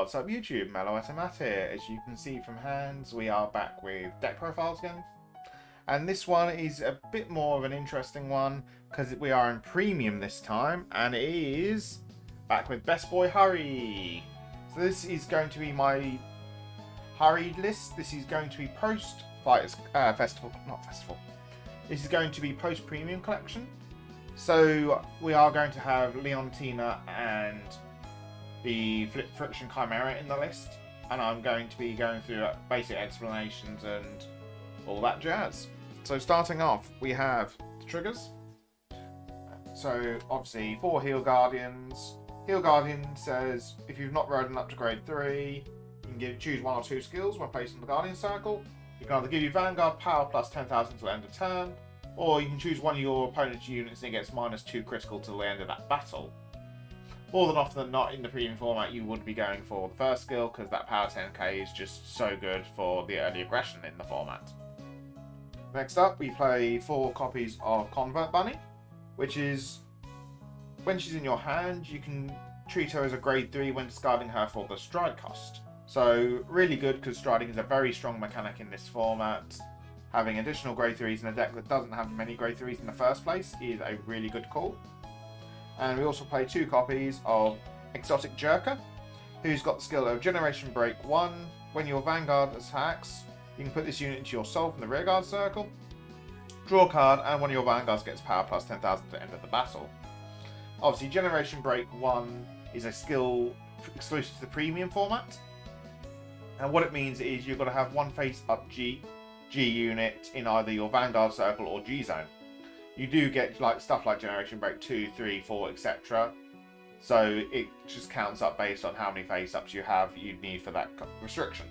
What's up YouTube, Mellow here. As you can see from hands, we are back with deck profiles again. And this one is a bit more of an interesting one because we are in premium this time, and it is back with Best Boy Harri. So this is going to be my Harri list. This is going to be post Fighters Festival, not Festival. This is going to be post premium collection. So we are going to have Leontina and the Friction Chimera in the list, and I'm going to be going through basic explanations and all that jazz. So starting off, we have the triggers. So obviously 4 Heal Guardians. Heal Guardian says if you've not rodden up to grade 3, you can choose 1 or 2 skills when placed on the Guardian Circle. You can either give you Vanguard power plus 10,000 to the end of turn, or you can choose one of your opponent's units and it gets -2 critical till the end of that battle. More than often than not, in the premium format, you would be going for the first skill because that power 10k is just so good for the early aggression in the format. Next up, we play 4 copies of Convert Bunny, which is when she's in your hand, you can treat her as a grade 3 when discarding her for the stride cost. So really good because striding is a very strong mechanic in this format. Having additional grade 3s in a deck that doesn't have many grade 3s in the first place is a really good call. And we also play 2 copies of Exotic Jerker, who's got the skill of Generation Break 1. When your Vanguard attacks, you can put this unit into your soul from the rearguard circle, draw a card, and one of your Vanguards gets power plus 10,000 at the end of the battle. Obviously, Generation Break 1 is a skill exclusive to the premium format. And what it means is you've got to have one face-up G unit in either your Vanguard circle or GZone. You do get stuff like Generation Break 2, 3, 4, etc. So it just counts up based on how many face-ups you'd need for that restriction.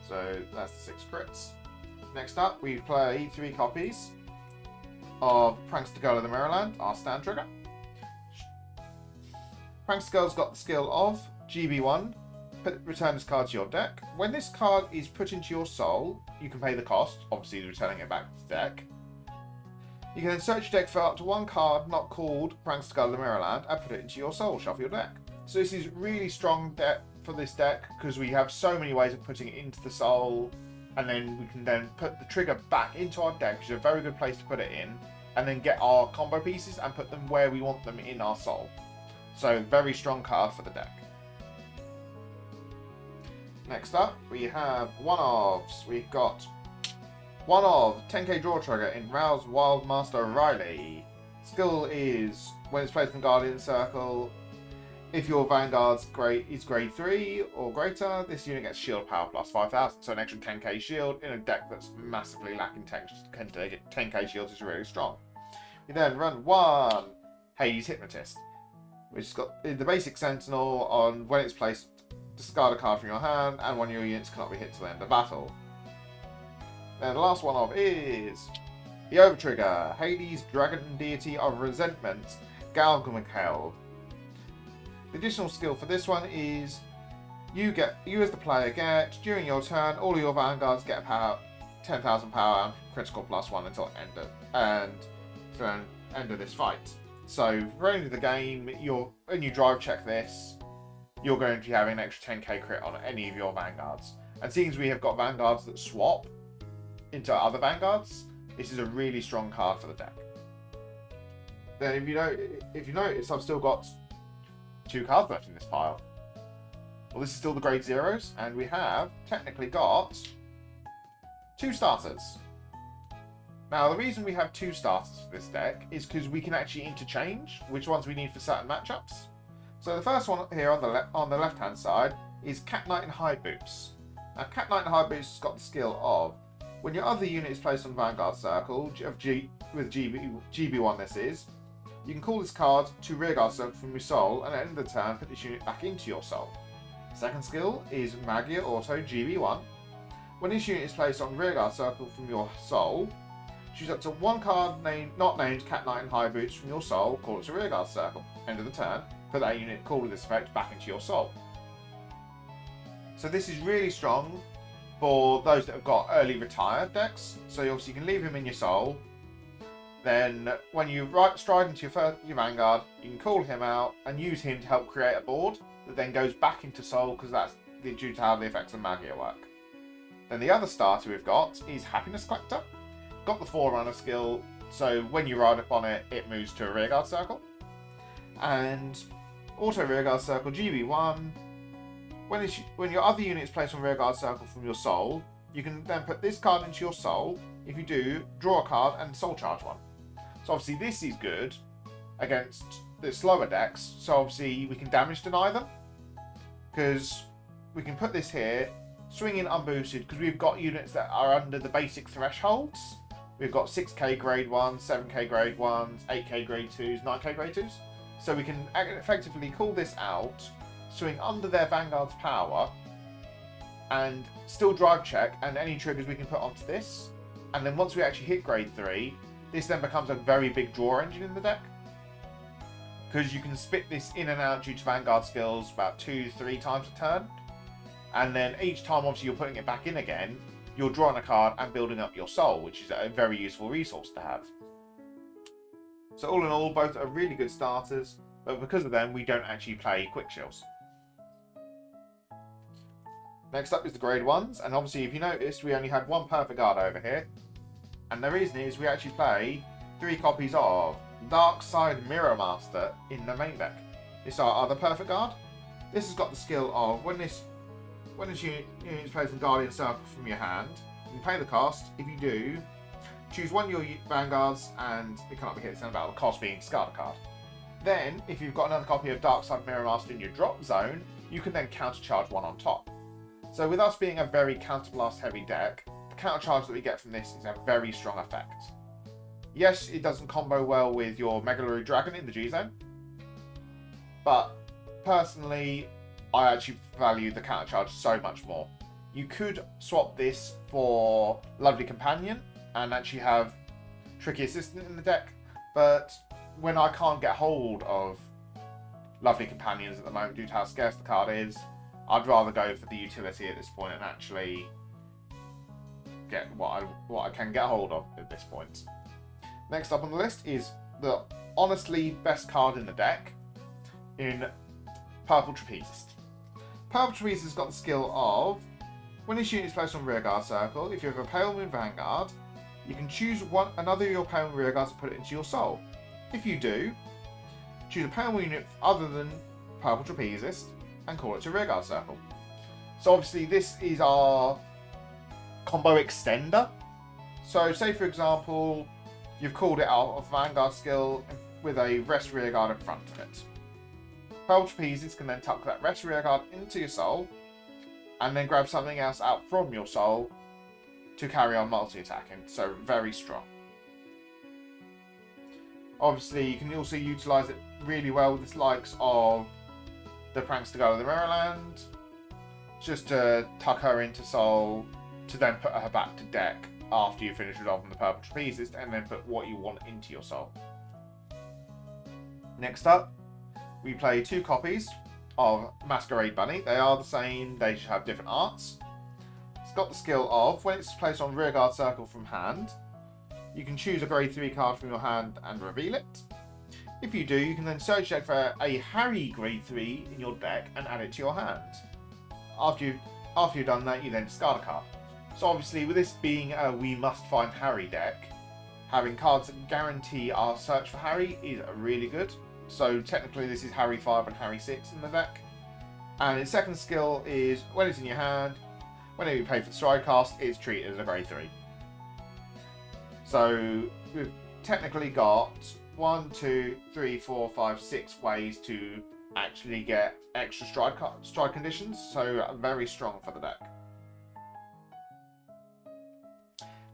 So that's the 6 crits. Next up, we play 3 copies of Prankster Girl of the Mirrorland, our stand trigger. Prankster Girl's got the skill of GB1. Return this card to your deck. When this card is put into your soul, you can pay the cost, obviously returning it back to the deck. You can then search your deck for up to 1 card not called Prankster Girl of the Mirrorland and put it into your soul, shuffle your deck. So this is really strong deck for this deck because we have so many ways of putting it into the soul, and then we can then put the trigger back into our deck, which is a very good place to put it in, and then get our combo pieces and put them where we want them in our soul. So very strong card for the deck. Next up, we have one-ofs. We've got one of 10k draw trigger in Rouse Wild Master Riley. Skill is when it's placed in Guardian Circle, if your Vanguard's is grade 3 or greater, this unit gets shield power plus 5,000, so an extra 10k shield in a deck that's massively lacking 10k shields is really strong. We then run 1 Hades Hypnotist, which has got the basic Sentinel on when it's placed. Discard a card from your hand, and one of your units cannot be hit till the end of battle. Then the last one of is the Overtrigger, Hades Dragon Deity of Resentment, Galgamikel. The additional skill for this one is you as the player get during your turn, all of your Vanguards get 10,000 power and critical +1 until end of this fight. So for the end of the game, when you drive check this, you're going to be having an extra 10k crit on any of your Vanguards. And seeing as we have got Vanguards that swap into other Vanguards, this is a really strong card for the deck. Then if you notice, I've still got 2 cards left in this pile. Well, this is still the grade 0s, and we have technically got 2 starters. Now, the reason we have 2 starters for this deck is because we can actually interchange which ones we need for certain matchups. So the first one here on the left-hand side is Cat Knight and High Boots. Now, Cat Knight and High Boots has got the skill of when your other unit is placed on Vanguard Circle with GB1 this is, you can call this card to Rearguard Circle from your soul, and at the end of the turn, put this unit back into your soul. Second skill is Magia Auto GB1. When this unit is placed on Rearguard Circle from your soul, choose up to 1 card not named Cat Knight and High Boots from your soul, call it to Rearguard Circle. End of the turn, put that unit called with this effect back into your soul. So this is really strong for those that have got early retired decks. So obviously you can leave him in your soul, Then when you stride into your Vanguard, you can call him out and use him to help create a board that then goes back into Soul, because that's due to how the effects of Magia work. Then the other starter we've got is Happiness Collector. Got the Forerunner skill, so when you ride up on it, it moves to a rearguard circle. And auto rearguard circle GB1. When your other unit is placed on rearguard circle from your Soul, you can then put this card into your Soul. If you do, draw a card and Soul Charge one. So obviously this is good against the slower decks, so obviously we can damage deny them, because we can put this here, swing in unboosted, because we've got units that are under the basic thresholds. We've got 6k grade 1s, 7k grade 1s, 8k grade 2s, 9k grade 2s. So we can effectively call this out, swing under their Vanguard's power, and still drive check, and any triggers we can put onto this. And then once we actually hit grade 3, this then becomes a very big draw engine in the deck, because you can spit this in and out due to Vanguard skills about 2-3 times a turn. And then each time, obviously, you're putting it back in again, you're drawing a card and building up your Soul, which is a very useful resource to have. So all in all, both are really good starters, but because of them, we don't actually play Quick Shills. Next up is the grade 1s, and obviously if you noticed, we only had one Perfect Guard over here. And the reason is we actually play 3 copies of Dark Side Mirror Master in the main deck. This is our other Perfect Guard. This has got the skill of when this unit is placed in Guardian Circle from your hand, you can pay the cost. If you do, choose one of your Vanguards and it cannot be hit in battle, the cost being discard a card. Then, if you've got another copy of Dark Side Mirror Master in your drop zone, you can then countercharge one on top. So with us being a very counterblast heavy deck, the countercharge that we get from this is a very strong effect. Yes, it doesn't combo well with your Magician Dragon in the GZone, but personally, I actually value the countercharge so much more. You could swap this for Lovely Companion and actually have Tricky Assistant in the deck, but when I can't get hold of Lovely Companions at the moment due to how scarce the card is, I'd rather go for the utility at this point and actually get what I can get hold of at this point. Next up on the list is the honestly best card in the deck in Purple Trapezist. Purple Trapezist has got the skill of when this unit is placed on rearguard circle, if you have a Pale Moon Vanguard, you can choose another of your Pale Moon rearguards and put it into your Soul. If you do, choose a Pale Moon unit other than Purple Trapezist and call it to rearguard circle. So obviously this is our combo extender. So say for example, you've called it out of Vanguard skill with a rest rearguard in front of it. Purple Trapezist can then tuck that rest rearguard into your Soul and then grab something else out from your Soul to carry on multi-attacking. So very strong. Obviously you can also utilise it really well with the likes of the Prankster Girl of the Maryland, just to tuck her into Soul, to then put her back to deck after you finish resolving the Purple Trapezist, and then put what you want into your Soul. Next up, we play 2 copies of Masquerade Bunny. They are the same, they just have different arts. It's got the skill of, when it's placed on rearguard circle from hand, you can choose a grade 3 card from your hand and reveal it. If you do, you can then search check for a Harri grade 3 in your deck and add it to your hand. After you've done that, you then discard a card. So obviously, with this being a we must find Harri deck, having cards that guarantee our search for Harri is really good. So technically this is Harri 5 and Harri 6 in the deck. And its second skill is, when it's in your hand, whenever you pay for the stride cast, it's treated as a grade 3. So we've technically got 1, 2, 3, 4, 5, 6 ways to actually get extra stride conditions, so very strong for the deck.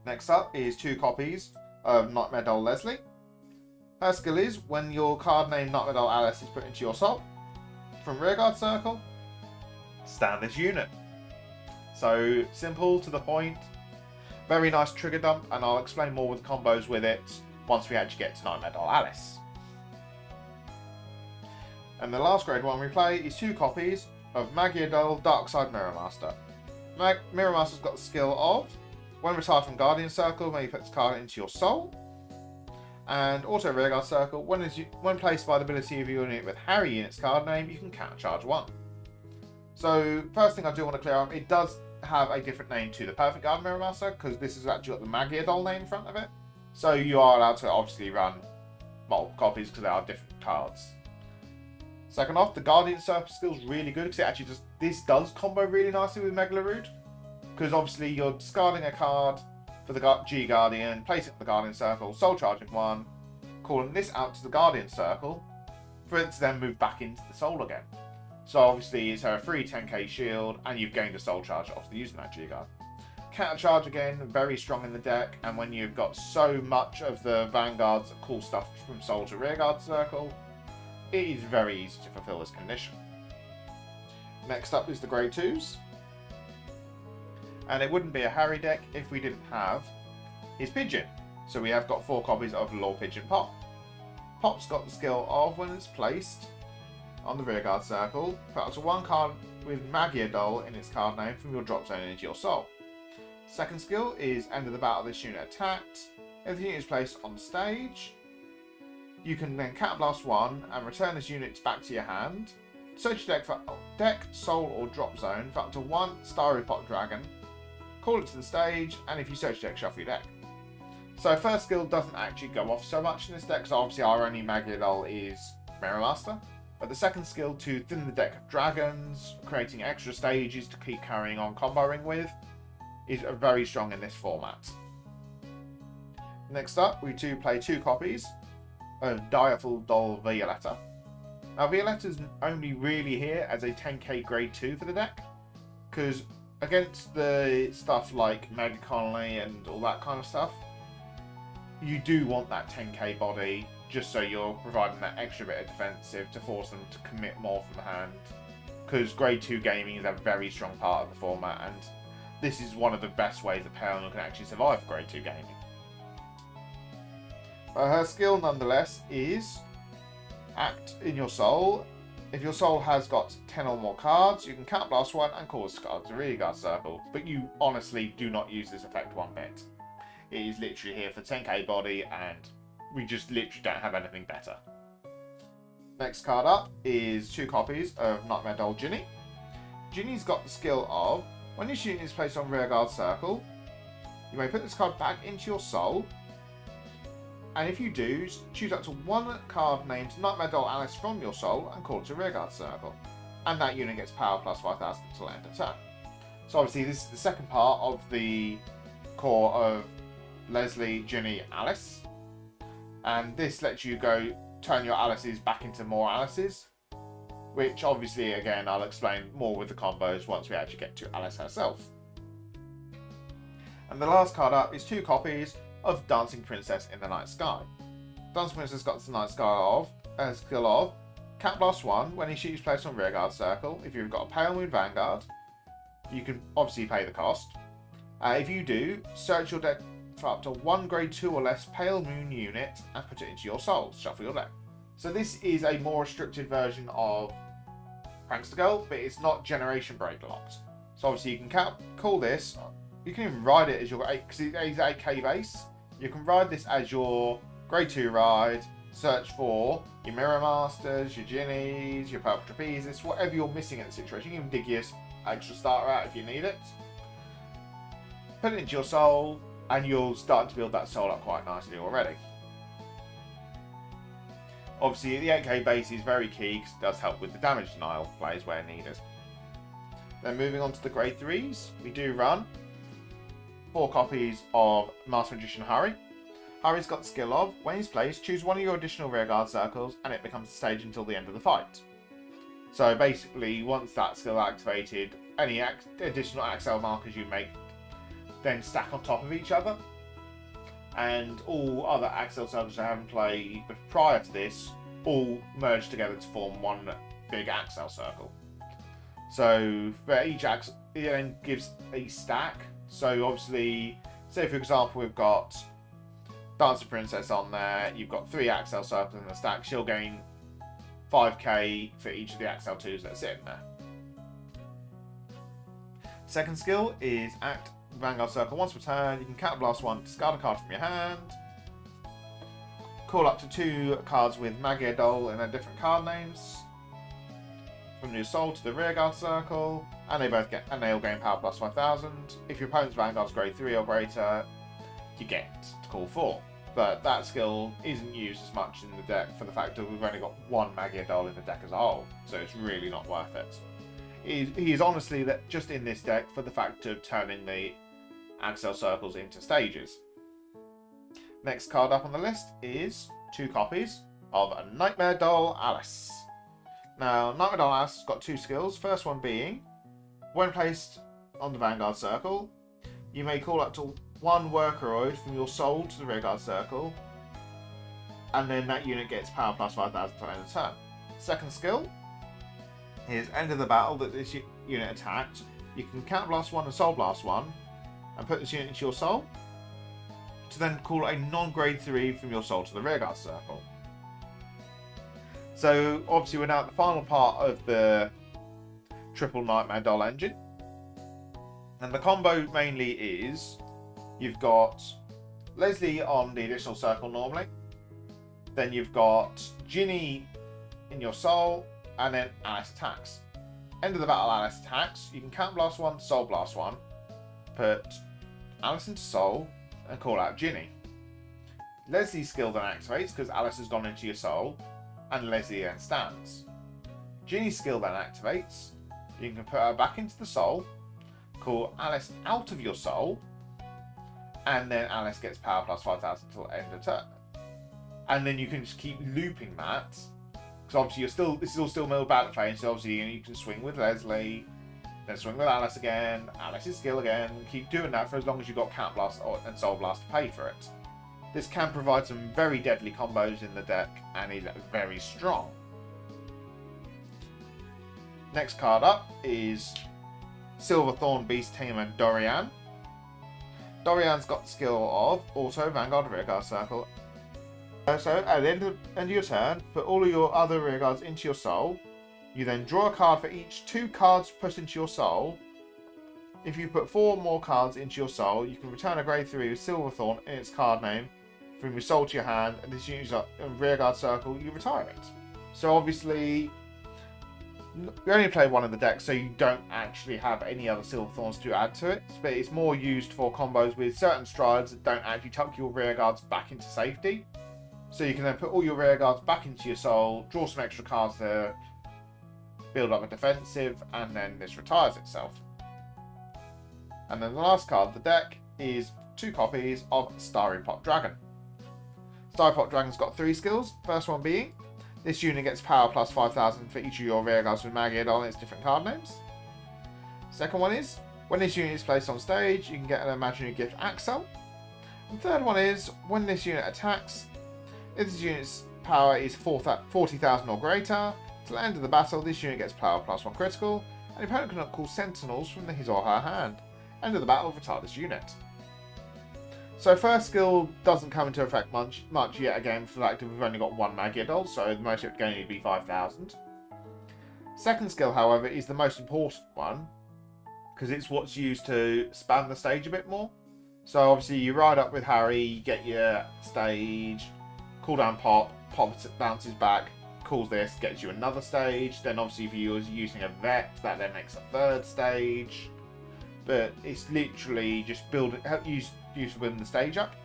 Next up is 2 copies of Nightmare Doll Leslie. Her skill is, when your card named Nightmare Doll Alice is put into your Soul, from rearguard circle, stand this unit. So simple, to the point, very nice trigger dump, and I'll explain more with combos with it once we actually get to Nightmare Doll Alice. And the last grade 1 we play is 2 copies of Magia Doll Dark Side Mirror Master. Mirror Master's got the skill of, when retired from Guardian Circle, may you put this card into your Soul. And also Rearguard Circle, when placed by the ability of your unit with Harri in its card name, you can countercharge 1. So first thing I do want to clear up, it does have a different name to the Perfect Guard Mirror Master, because this has actually got the Magician Harri name in front of it. So you are allowed to obviously run multiple copies because they are different cards. Second off, the Guardian Circle skill is really good because it actually this does combo really nicely with Megalarud, because obviously you're discarding a card for the G Guardian, placing it in the Guardian Circle, soul charging 1, calling this out to the Guardian Circle for it to then move back into the soul again. So obviously it's a free 10k shield and you've gained a soul charge after using that G Guard. Counter charge again, very strong in the deck, and when you've got so much of the Vanguards that call stuff from soul to Rearguard Circle, it is very easy to fulfill this condition. Next up is the grade 2s. And it wouldn't be a Harri deck if we didn't have his Pigeon. So we have got 4 copies of Lord Pigeon Pop. Pop's got the skill of, when it's placed on the Rearguard Circle, put up to 1 card with Magician Harri in its card name from your drop zone into your soul. Second skill is, end of the battle this unit attacked. If the unit is placed on the stage, you can then Counterblast 1 and return this unit back to your hand. Search your deck for deck, soul or drop zone for up to 1 Starry Pop Dragon. Call it to the stage, and if you search your deck, shuffle your deck. So first skill doesn't actually go off so much in this deck, so obviously our only Magician Harri is Mirror Master. But the second skill to thin the deck of dragons, creating extra stages to keep carrying on comboing with, is very strong in this format. Next up, we do play 2 copies of Direful Doll Violetta. Now Violetta's only really here as a 10k grade 2 for the deck, because against the stuff like Mega Colony and all that kind of stuff, you do want that 10k body, just so you're providing that extra bit of defensive to force them to commit more from the hand, because grade 2 gaming is a very strong part of the format, and this is one of the best ways that Piranha can actually survive grade 2 gaming. But her skill nonetheless is act in your soul. If your soul has got 10 or more cards, you can Counterblast 1 and cause cards to Rearguard Circle, but you honestly do not use this effect one bit. It is literally here for 10k body, and we just literally don't have anything better. Next card up is 2 copies of Nightmare Doll Ginny. Ginny's got the skill of, when your unit is placed on Rearguard Circle, you may put this card back into your soul, and if you do, choose up to 1 card named Nightmare Doll Alice from your soul and call it to Rearguard Circle. And that unit gets power plus 5000 until end of turn. So obviously this is the second part of the core of Leslie, Ginny, Alice. And this lets you turn your Alices back into more Alices. Which obviously, again, I'll explain more with the combos once we actually get to Alice herself. And the last card up is 2 copies of Dancing Princess in the Night Sky. Dancing Princess got the Night Sky as skill of Counterblast 1 when she is placed on Rearguard Circle. If you've got a Pale Moon Vanguard, you can obviously pay the cost. If you do, search your deck for up to 1 grade 2 or less Pale Moon unit and put it into your soul. Shuffle your deck. So this is a more restricted version of Prankster Girl, but it's not Generation Break locked. So obviously you can call this, you can even ride it as your 8, because it is 8k base. You can ride this as your grade 2 ride, search for your Mirror Masters, your Ginnies, your Purple Trapezes, whatever you're missing in the situation. You can dig your extra starter out if you need it. Put it into your soul, and you'll start to build that soul up quite nicely already. Obviously the 8k base is very key because it does help with the damage denial plays where needed. Then moving on to the grade 3s, we do run 4 copies of Master Magician Harri. Harri's got the skill of, when he's placed, choose 1 of your additional Rearguard Circles and it becomes a stage until the end of the fight. So basically, once that skill activated, any additional Axel markers you make then stack on top of each other. And all other Axel circles I haven't played prior to this all merge together to form one big Axel circle. So for each Axel, it then gives a stack. So obviously, say for example, we've got Dancer Princess on there, you've got 3 Axel circles in the stack, she'll gain 5k for each of the Axel 2s that sit in there. Second skill is Act Vanguard Circle. Once per turn, you can Counterblast 1, discard a card from your hand, call up to 2 cards with Mystayre Doll in their different card names from your soul to the rearguard circle, and they all gain power plus 5,000. If your opponent's Vanguard's grade 3 or greater, you get to call 4. But that skill isn't used as much in the deck for the fact that we've only got 1 Mystayre Doll in the deck as a whole, so it's really not worth it. He is honestly just in this deck for the fact of turning the Axel circles into stages. Next card up on the list is 2 copies of a Nightmare Doll Alice. Now, Nightmare Doll Alice has got 2 skills. First one being, when placed on the Vanguard circle, you may call up to 1 Workeroid from your soul to the rearguard circle, and then that unit gets power plus 5,000 to end of turn. Second skill is end of the battle that this unit attacked. You can Counter Blast 1 and Soul Blast 1, and put this unit into your soul, to then call a non-grade 3 from your soul to the rearguard circle. So obviously we're now at the final part of the triple Nightmare Doll engine. And the combo mainly is, you've got Leslie on the additional circle normally, then you've got Ginny in your soul, and then Alice attacks. End of the battle, Alice attacks. You can Counter Blast 1, Soul Blast 1, put Alice into soul, and call out Ginny. Leslie's skill then activates because Alice has gone into your soul, and Leslie then stands. Ginny's skill then activates. You can put her back into the soul, call Alice out of your soul, and then Alice gets power plus 5,000 until end of turn. And then you can just keep looping that, because obviously this is all still middle battle phase, so obviously you can swing with Leslie, then swing with Alice again, Alice's skill again, keep doing that for as long as you've got Counter Blast and Soul Blast to pay for it. This can provide some very deadly combos in the deck and is very strong. Next card up is Silver Thorn Beast Tamer Dorian. Dorian's got the skill of also Vanguard Rearguard Circle. So at the end of your turn, put all of your other rearguards into your soul. You then draw a card for each 2 cards put into your soul. If you put 4 more cards into your soul, you can return a grade 3 with Silverthorn in its card name from your soul to your hand, and this unit's up in rearguard circle, you retire it. So obviously, we only play 1 in the deck, so you don't actually have any other Silverthorns to add to it, but it's more used for combos with certain strides that don't actually tuck your rearguards back into safety. So you can then put all your rearguards back into your soul, draw some extra cards there, build up a defensive, and then this retires itself. And then the last card of the deck is 2 copies of Starry Pop Dragon. Starry Pop Dragon's got 3 skills. First one being, this unit gets power plus 5,000 for each of your rearguards with Mystayre on its different card names. Second one is, when this unit is placed on stage, you can get an imaginary gift Axel. And third one is, when this unit attacks, if this unit's power is 40,000 or greater, till the end of the battle, this unit gets power plus 1 critical, and the opponent cannot call sentinels from his or her hand. End of the battle, retire this unit. So first skill doesn't come into effect much yet again for the fact that we've only got 1 Mystayre Doll, so the most it would gain would be 5,000. Second skill, however, is the most important one, because it's what's used to span the stage a bit more. So obviously you ride up with Harry, you get your stage, cooldown pop, bounces back, calls this, gets you another stage. Then obviously if you're using a vet, that then makes a 3rd stage. But it's literally just used for building the stage up.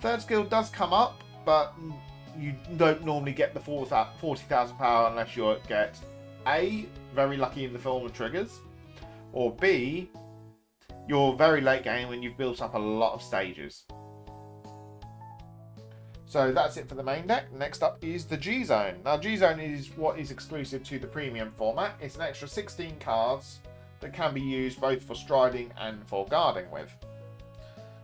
Third skill does come up, but you don't normally get the 40,000 power unless you get A, very lucky in the film of triggers, or B, you're very late game when you've built up a lot of stages. So that's it for the main deck. Next up is the GZone. Now GZone is what is exclusive to the premium format. It's an extra 16 cards that can be used both for striding and for guarding with.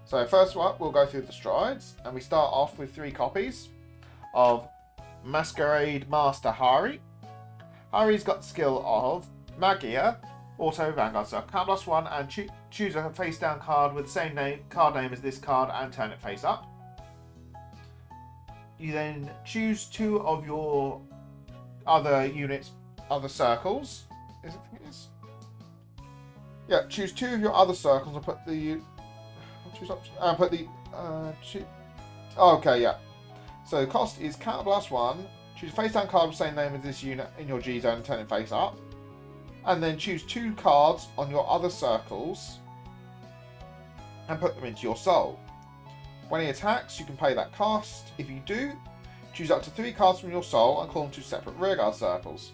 So first up, we'll go through the strides, and we start off with 3 copies of Masquerade Master Harri. Harri's got the skill of Mystayre, Auto Vanguard, so Counter +1, and choose a face down card with the same card name as this card and turn it face up. You then choose 2 of your other units, other circles. Yeah, choose 2 of your other circles and put the okay, yeah. So the cost is Counterblast 1. Choose a face down card with the same name as this unit in your G zone and turn it face up. And then choose 2 cards on your other circles and put them into your soul. When he attacks, you can pay that cost. If you do, choose up to 3 cards from your soul and call them to separate rearguard circles.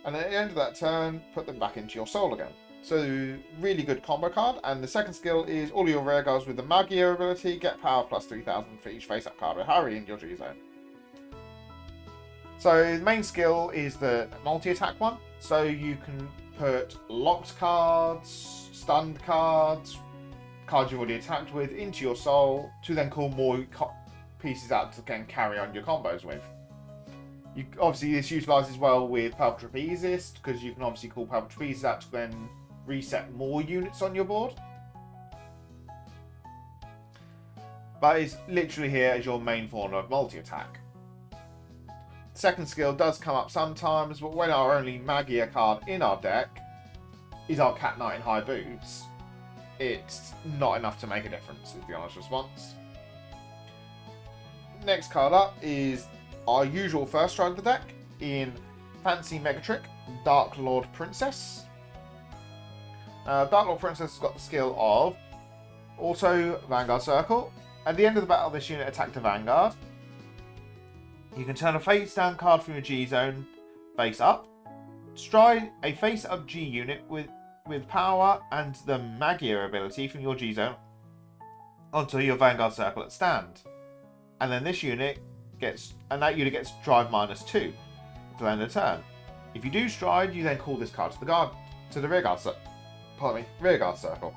And at the end of that turn, put them back into your soul again. So, really good combo card. And the second skill is all your rearguards with the Mystayre ability get power plus 3000 for each face-up card with Harri in your G-Zone. So, the main skill is the multi-attack one. So, you can put locked cards, stunned cards, cards you've already attacked with into your soul to then call more pieces out to then carry on your combos with. Obviously, this utilises well with Purple Trapezist because you can obviously call Purple Trapezist out to then reset more units on your board. But it's literally here as your main form of multi-attack. Second skill does come up sometimes, but when our only Mystayre card in our deck is our Cat Knight in high boots, it's not enough to make a difference, is the honest response. Next card up is our usual first stride of the deck in Fancy Megatrick, Dark Lord Princess. Dark Lord Princess has got the skill of Auto Vanguard Circle. At the end of the battle, this unit attacked a Vanguard. You can turn a face down card from your G zone face up. Stride a face up G unit with power and the Mystayre ability from your G zone onto your Vanguard Circle at stand. And then this unit gets drive -2 to end the turn. If you do stride, you then call this card to the rearguard circle.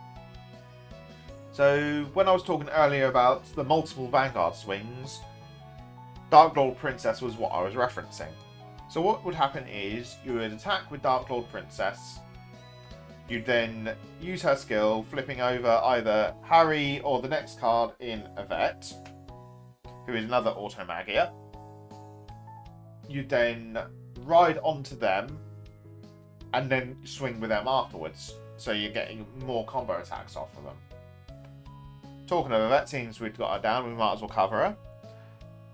So when I was talking earlier about the multiple Vanguard swings, Dark Lord Princess was what I was referencing. So what would happen is you would attack with Dark Lord Princess. You'd then use her skill, flipping over either Harri or the next card in Yvette, who is another auto Mystayre. You then ride onto them and then swing with them afterwards. So you're getting more combo attacks off of them. Talking of Yvette, since we've got her down, we might as well cover her.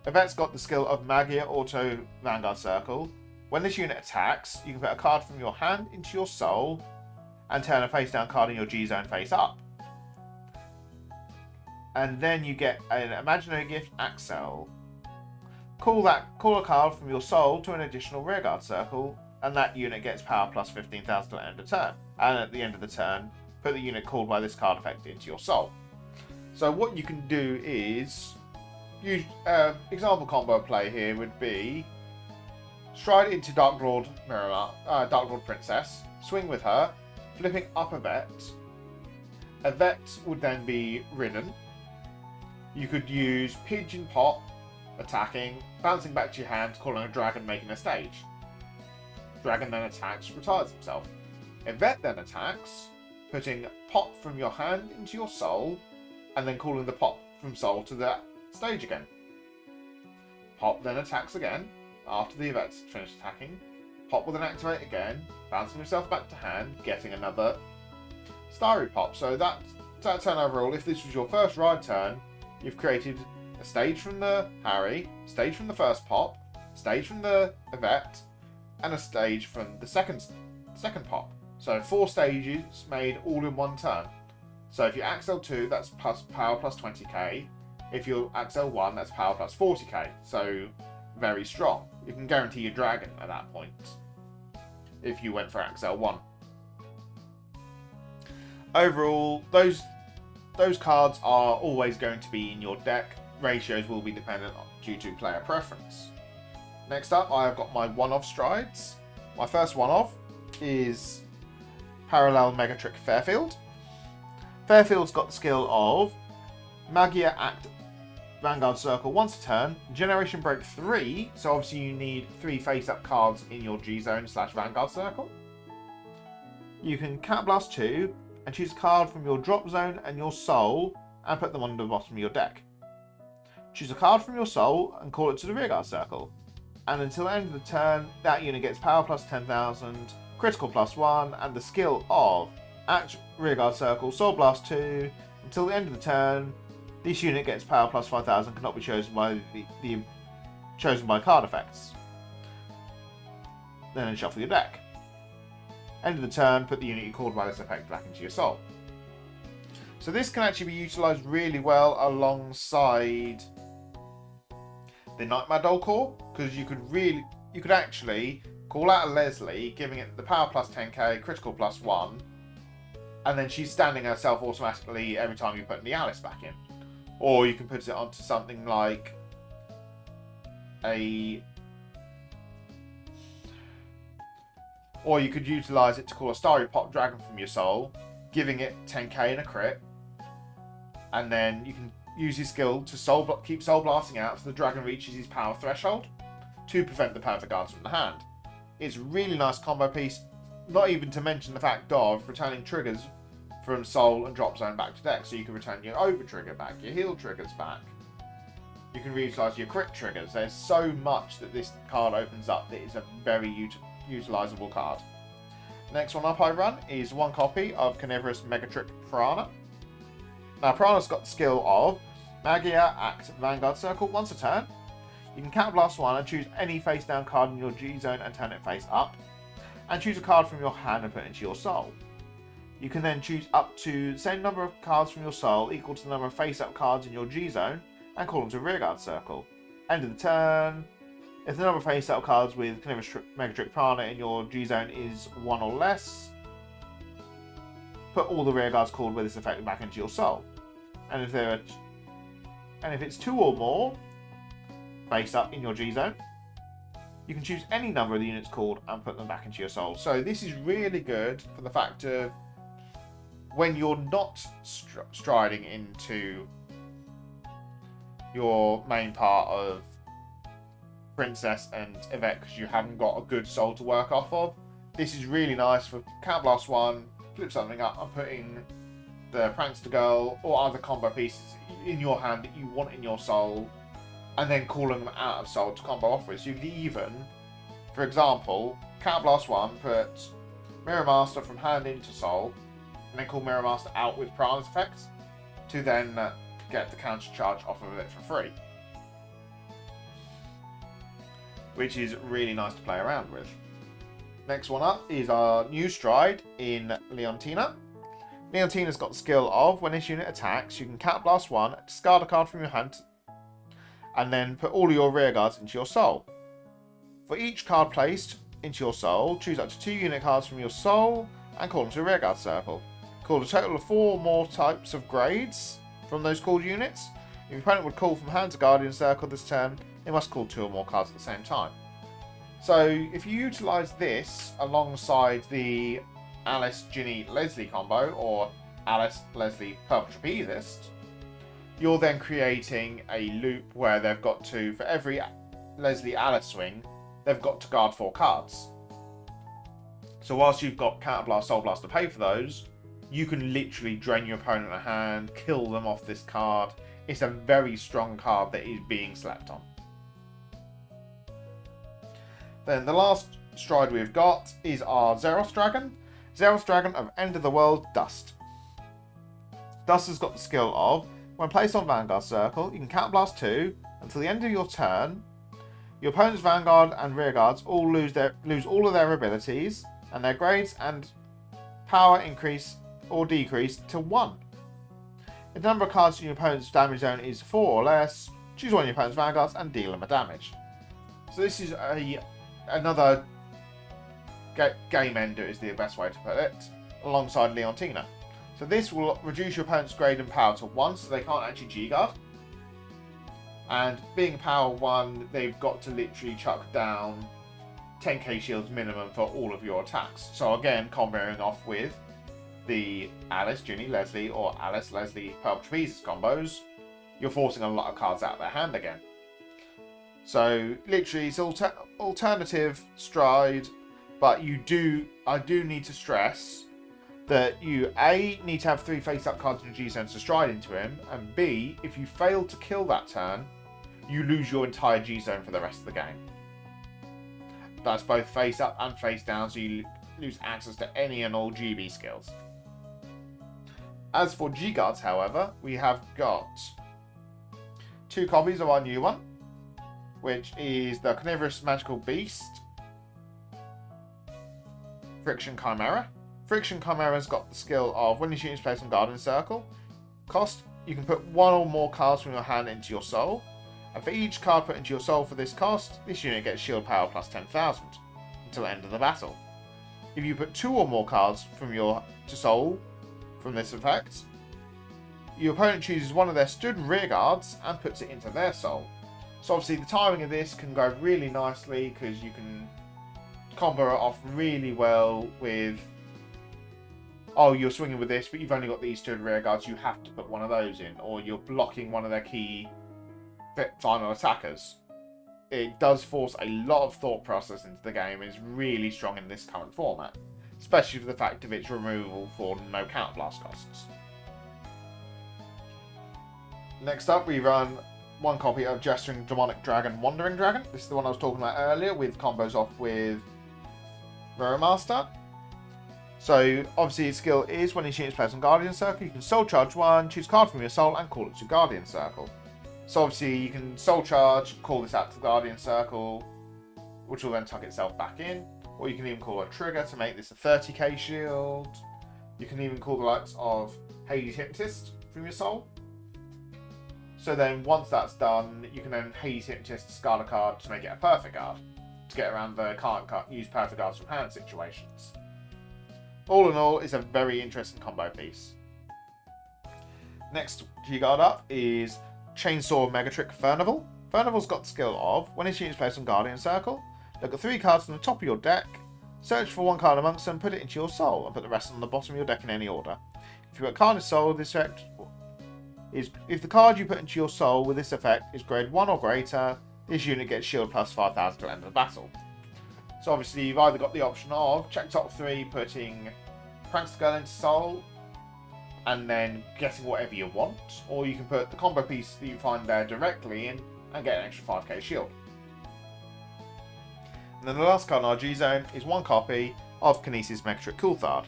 Yvette's got the skill of Mystayre Auto Vanguard Circle. When this unit attacks, you can put a card from your hand into your soul and turn a face down card in your G zone face up. And then you get an imaginary gift Axel. Call a card from your soul to an additional rearguard circle, and that unit gets power plus 15,000 at the end of turn. And at the end of the turn, put the unit called by this card effect into your soul. So what you can do is, example combo play here would be stride into Dark Lord Princess, swing with her, flipping up Yvette. Yvette would then be ridden. You could use Pigeon Pop, attacking, bouncing back to your hand, calling a dragon, making a stage. Dragon then attacks, retires himself. Yvette then attacks, putting Pop from your hand into your soul, and then calling the Pop from soul to that stage again. Pop then attacks again, after the Yvette's finished attacking. Pop will then activate again, bouncing himself back to hand, getting another Starry Pop. So that turn overall, if this was your first ride turn, you've created a stage from the Harri, stage from the first Pop, stage from the Yvette, and a stage from the second Pop. So 4 stages made all in one turn. So if you Axel 2, that's power plus 20k. If you Axel 1, that's power plus 40k. So very strong. You can guarantee your dragon at that point if you went for Axel 1. Overall, those cards are always going to be in your deck. Ratios will be dependent due to player preference. Next up, I have got my one-off strides. My first one-off is Parallel Megatrick Fairfield. Fairfield's got the skill of Mystayre Act Vanguard Circle once a turn, Generation Break 3, so obviously you need 3 face-up cards in your G-Zone / Vanguard Circle. You can Cat Blast 2 and choose a card from your drop zone and your soul and put them on the bottom of your deck. Choose a card from your soul and call it to the rearguard circle. And until the end of the turn, that unit gets power plus 10,000, critical plus 1, and the skill of Act Rearguard Circle, Soul Blast 2. Until the end of the turn, This unit gets power plus 5000, cannot be chosen by chosen by card effects. Then shuffle your deck. End of the turn, put the unit you called by this effect back into your soul. So this can actually be utilised really well alongside the Nightmare Doll core, because you could actually call out a Leslie, giving it the power plus 10k, critical plus 1, and then she's standing herself automatically every time you put the Alice back in. Or you can put it onto something like or you could utilise it to call a Starry Pop Dragon from your soul, giving it 10k and a crit, and then you can use his skill to keep soul blasting out so the dragon reaches his power threshold to prevent the perfect guards from the hand. It's a really nice combo piece, not even to mention the fact of returning triggers from soul and drop zone back to deck, so you can return your over trigger back, your heal triggers back. You can reutilise your crit triggers. There's so much that this card opens up that is a very utilisable card. Next one up I run is one copy of Carnivorous Megatrick Piranha. Now Piranha's got the skill of Magician Harri Vanguard Circle once a turn. You can counterblast one and choose any face down card in your GZone and turn it face up. And choose a card from your hand and put it into your soul. You can then choose up to the same number of cards from your soul equal to the number of face up cards in your GZone and call them to Rearguard Circle. End of the turn. If the number of face up cards with Carnivorous Megatrick Piranha in your GZone is 1 or less, put all the Rearguards called with this effect back into your soul. And if it's 2 or more face up in your GZone, you can choose any number of the units called and put them back into your soul. So this is really good for the fact of when you're not striding into your main part of Princess and Yvette because you haven't got a good soul to work off of. This is really nice for counterblast one, flip something up and putting the Prankster Girl or other combo pieces in your hand that you want in your soul, and then calling them out of soul to combo off with. So you could even, for example, counterblast one, put Mirror Master from hand into soul, and then call Mirror Master out with Piranha's effects to then get the counter charge off of it for free, which is really nice to play around with. Next one up is our new stride in Leontina. Leontina's got the skill of when this unit attacks, you can counterblast one, discard a card from your hand, and then put all of your rear guards into your soul. For each card placed into your soul, choose up to 2 unit cards from your soul and call them to a rearguard circle. Call a total of 4 more types of grades from those called units. If your opponent would call from hand to Guardian Circle this turn, they must call 2 or more cards at the same time. So if you utilise this alongside the Alice, Ginny, Leslie combo, or Alice, Leslie, Purple Trapezist, you're then creating a loop where they've got to, for every Leslie Alice swing, they've got to guard 4 cards. So whilst you've got Counterblast, Soul Blast to pay for those, you can literally drain your opponent a hand, kill them off this card. It's a very strong card that is being slept on. Then the last stride we've got is our Xerox Dragon. Xerox Dragon of End of the World Dust. Dust has got the skill of, when placed on Vanguard Circle, you can Counterblast 2 until the end of your turn. Your opponent's Vanguard and Rearguards all lose all of their abilities and their grades and power increase or decrease to 1. If the number of cards in your opponent's damage zone is 4 or less, choose one of your opponent's Vanguards and deal them a damage. So this is another game ender is the best way to put it, alongside Leontina. So this will reduce your opponent's grade and power to 1, so they can't actually G-guard. And being power 1, they've got to literally chuck down 10k shields minimum for all of your attacks. So again, comboing off with the Alice, Ginny, Leslie, or Alice, Leslie, Purple Trapezist combos, you're forcing a lot of cards out of their hand again. So literally, it's alternative stride, but I do need to stress that you A, need to have 3 face-up cards in your G-Zone to stride into him, and B, if you fail to kill that turn, you lose your entire G-Zone for the rest of the game. That's both face-up and face-down, so you lose access to any and all GB skills. As for G-Guards, however, we have got 2 copies of our new one, which is the Carnivorous Magical Beast, Friction Chimera. Friction Chimera's got the skill of when you shoot into place on Guardian Circle. Cost, you can put 1 or more cards from your hand into your soul. And for each card put into your soul for this cost, this unit gets shield power plus 10,000 until the end of the battle. If you put 2 or more cards from your soul from this effect, your opponent chooses one of their stood rear guards and puts it into their soul. So obviously the timing of this can go really nicely because you can combo it off really well with, oh, you're swinging with this, but you've only got these stood rear guards, you have to put one of those in, or you're blocking one of their key final attackers. It does force a lot of thought process into the game. It's really strong in this current format, especially for the fact of its removal for no counterblast costs. Next up, we run 1 copy of Gesturing Demonic Dragon, Wandering Dragon. This is the one I was talking about earlier with combos off with Master. So obviously his skill is when he shoots place on Guardian Circle, you can soul charge 1, choose a card from your soul and call it to Guardian Circle. So obviously you can soul charge, call this out to the Guardian Circle, which will then tuck itself back in. Or you can even call a trigger to make this a 30k shield. You can even call the likes of Hades Hypnotist from your soul. So then once that's done, you can then Hades Hypnotist discard a card to make it a perfect guard, to get around the can't use perfect guards from hand situations. All in all, it's a very interesting combo piece. Next G-Guard up is Chainsaw Megatrick Furnival. Furnival's got the skill of, when his unit's placed on Guardian Circle, look at 3 cards on the top of your deck, search for 1 card amongst them, put it into your soul, and put the rest on the bottom of your deck in any order. If you put a card in soul, this effect is, if the card you put into your soul with this effect is grade 1 or greater, this unit gets shield plus 5,000 to the end of the battle. So obviously you've either got the option of check top 3, putting Prankster Girl into soul, and then getting whatever you want, or you can put the combo piece that you find there directly in and get an extra 5k shield. And then the last card in our GZone is 1 copy of Kinesis Megatrick Coulthard.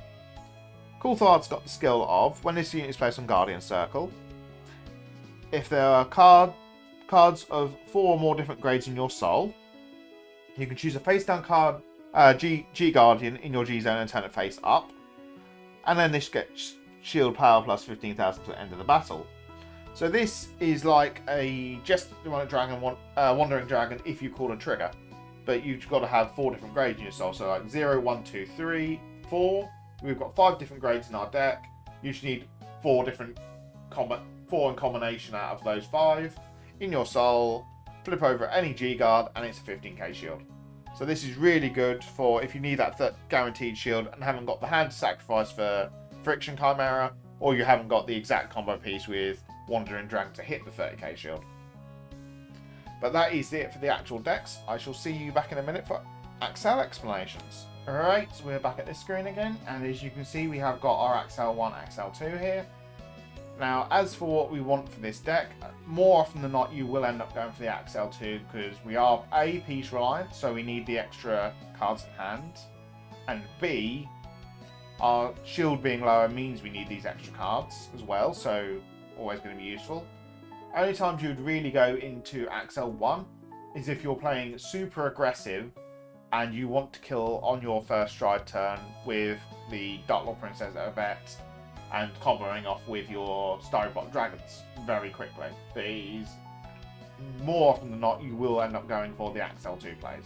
Coulthard's got the skill of, when this unit is placed on Guardian Circle, if there are cards of 4 or more different grades in your soul, you can choose a face down card, G Guardian in your GZone and turn it face up, and then this gets shield power plus 15,000 to the end of the battle. So this is like a Demonic Dragon, Wandering Dragon if you call a trigger, but you've got to have 4 different grades in your soul. So like 0, 1, 2, 3, 4. We've got 5 different grades in our deck. You should need 4 different 4 in combination out of those 5 in your soul. Flip over any G guard and it's a 15k shield. So this is really good for if you need that guaranteed shield and haven't got the hand to sacrifice for Friction Chimera, or you haven't got the exact combo piece with Wandering Dragon to hit the 30k shield. But that is it for the actual decks. I shall see you back in a minute for Axel explanations. Alright, so we're back at this screen again, and as you can see we have got our Axel 1, Axel 2 here. Now, as for what we want for this deck, more often than not you will end up going for the Axel 2 because we are A, piece reliant, so we need the extra cards in hand, and B, our shield being lower means we need these extra cards as well, so always going to be useful. Only times you would really go into Axel 1 is if you're playing super aggressive and you want to kill on your first stride turn with the Dark Lord Princess Yvette and comboing off with your Starry Pop Dragons very quickly. These, more often than not, you will end up going for the Axel 2 plays.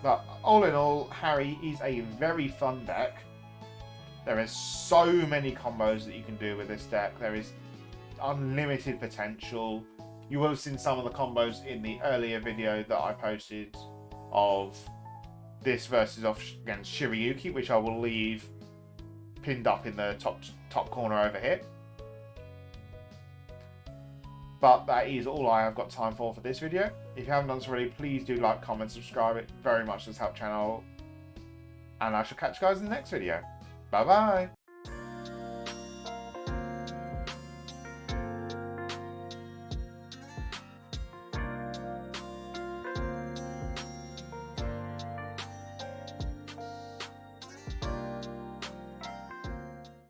But all in all, Harri is a very fun deck. There is so many combos that you can do with this deck. There is unlimited potential. You will have seen some of the combos in the earlier video that I posted of this versus off against Shiryuki, which I will leave pinned up in the top corner over here. But that is all I have got time for this video. If you haven't done so already, please do like, comment, subscribe. It very much does help channel. And I shall catch you guys in the next video. Bye bye.